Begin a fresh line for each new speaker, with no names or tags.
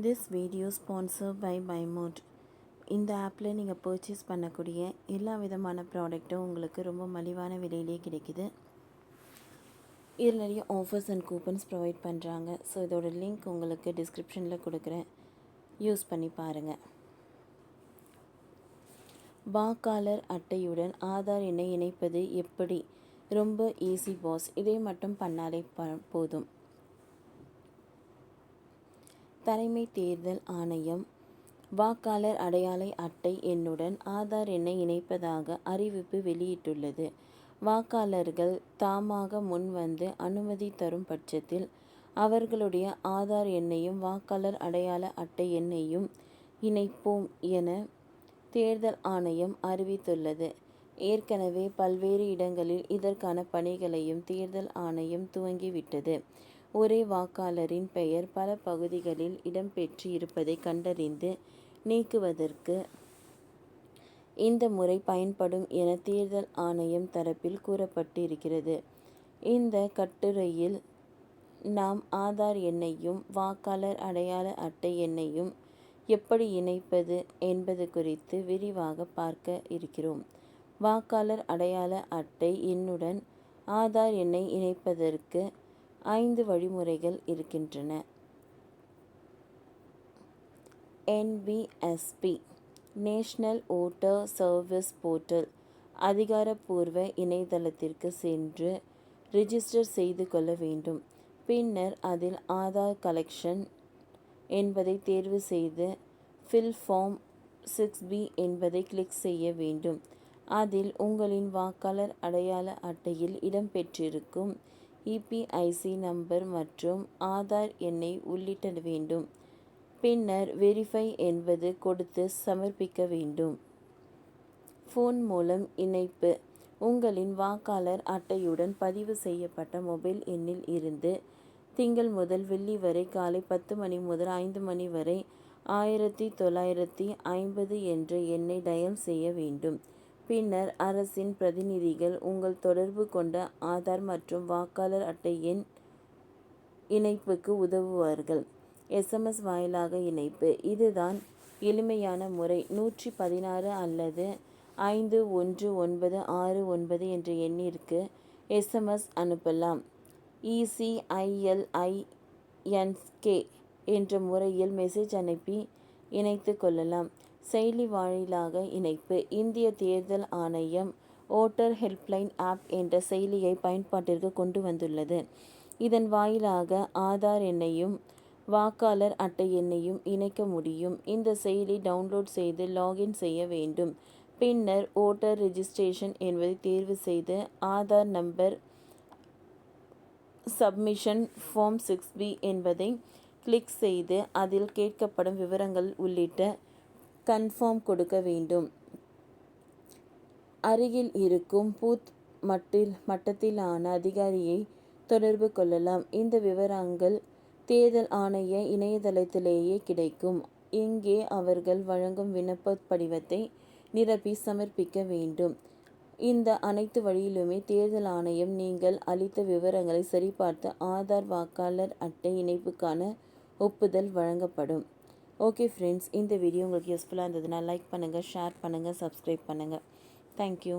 This video sponsor by பைமோட். இந்த ஆப்பில் நீங்கள் பர்ச்சேஸ் பண்ணக்கூடிய எல்லா விதமான ப்ராடக்ட்டும் உங்களுக்கு ரொம்ப மலிவான விலையிலே கிடைக்குது. இதில் நிறைய ஆஃபர்ஸ் அண்ட் கூப்பன்ஸ் ப்ரொவைட் பண்ணுறாங்க. ஸோ இதோட லிங்க் உங்களுக்கு டிஸ்கிரிப்ஷனில் கொடுக்குறேன், யூஸ் பண்ணி பாருங்கள். வாக்காளர் அட்டையுடன் ஆதார் எண்ணை இணைப்பது எப்படி? ரொம்ப ஈஸி பாஸ், இதை மட்டும் பண்ணாலே போதும். தலைமை தேர்தல் ஆணையம் வாக்காளர் அடையாள அட்டை எண்ணுடன் ஆதார் எண்ணை இணைப்பதாக அறிவிப்பு வெளியிட்டுள்ளது. வாக்காளர்கள் தாமாக முன்வந்து அனுமதி தரும் பட்சத்தில் அவர்களுடைய ஆதார் எண்ணையும் வாக்காளர் அடையாள அட்டை எண்ணையும் இணைப்போம் என தேர்தல் ஆணையம் அறிவித்துள்ளது. ஏற்கனவே பல்வேறு இடங்களில் இதற்கான பணிகளையும் தேர்தல் ஆணையம் துவங்கிவிட்டது. ஒரே வாக்காளரின் பெயர் பல பகுதிகளில் இடம்பெற்று இருப்பதை கண்டறிந்து நீக்குவதற்கு இந்த முறை பயன்படும் என தேர்தல் ஆணையம் தரப்பில் கூறப்பட்டிருக்கிறது. இந்த கட்டுரையில் நாம் ஆதார் எண்ணையும் வாக்காளர் அடையாள அட்டை எண்ணையும் எப்படி இணைப்பது என்பது குறித்து விரிவாக பார்க்க இருக்கிறோம். வாக்காளர் அடையாள அட்டை எண்ணுடன் ஆதார் எண்ணை இணைப்பதற்கு 5 வழிமுறைகள் இருக்கின்றன. NVSP national voter service portal அதிகாரப்பூர்வ இணையதளத்திற்கு சென்று ரிஜிஸ்டர் செய்து கொள்ள வேண்டும். பின்னர் அதில் ஆதார் கலெக்ஷன் என்பதை தேர்வு செய்து ஃபில் ஃபார்ம் 6B என்பதை கிளிக் செய்ய வேண்டும். அதில் உங்களின் வாக்காளர் அடையாள அட்டையில் இடம்பெற்றிருக்கும் EPIC நம்பர் மற்றும் ஆதார் எண்ணை உள்ளிட வேண்டும். பின்னர் வெரிஃபை என்பது கொடுத்து சமர்ப்பிக்க வேண்டும். ஃபோன் மூலம் இணைப்பு உங்களின் வாக்காளர் அட்டையுடன் பதிவு செய்யப்பட்ட மொபைல் எண்ணில் இருந்து திங்கள் முதல் வெள்ளி வரை காலை 10 மணி முதல் 5 மணி வரை 1950 என்ற எண்ணை டயல் செய்ய வேண்டும். பின்னர் அரசின் பிரதிநிதிகள் உங்கள் தொடர்பு கொண்ட ஆதார் மற்றும் வாக்காளர் அட்டை எண் இணைப்புக்கு உதவுவார்கள். SMS வாயிலாக இணைப்பு இதுதான் எளிமையான முறை. 116 அல்லது 519669 என்ற எண்ணிற்கு SMS அனுப்பலாம். ECILINK என்ற முறையில் மெசேஜ் அனுப்பி இணைத்து கொள்ளலாம். செயலி வாயிலாக இணைப்பு இந்திய தேர்தல் ஆணையம் ஓட்டர் ஹெல்ப்லைன் ஆப் என்ற செயலியை பயன்பாட்டிற்கு கொண்டு வந்துள்ளது. இதன் வாயிலாக ஆதார் எண்ணையும் வாக்காளர் அட்டை எண்ணையும் இணைக்க முடியும். இந்த செயலி டவுன்லோட் செய்து லாகின் செய்ய வேண்டும். பின்னர் ஓட்டர் ரெஜிஸ்ட்ரேஷன் என்பதை தேர்வு செய்து Aadhaar number submission form 6B என்பதை கிளிக் செய்து அதில் கேட்கப்படும் விவரங்கள் உள்ளிட்ட கன்ஃபார்ம் கொடுக்க வேண்டும். அருகில் இருக்கும் பூத் மட்டத்திலான அதிகாரியை தொடர்பு கொள்ளலாம். இந்த விவரங்கள் தேர்தல் ஆணைய இணையதளத்திலேயே கிடைக்கும். இங்கே அவர்கள் வழங்கும் விண்ணப்ப படிவத்தை நிரப்பி சமர்ப்பிக்க வேண்டும். இந்த அனைத்து வழியிலுமே தேர்தல் ஆணையம் நீங்கள் அளித்த விவரங்களை சரிபார்த்து ஆதார் வாக்காளர் அட்டை இணைப்புக்கான ஒப்புதல் வழங்கப்படும். ஓகே ஃப்ரெண்ட்ஸ், இந்த வீடியோ உங்களுக்கு யூஸ்ஃபுல்லாக இருந்ததுன்னா லைக் பண்ணுங்கள், ஷேர் பண்ணுங்கள், சப்ஸ்கிரைப் பண்ணுங்கள். தேங்க்யூ.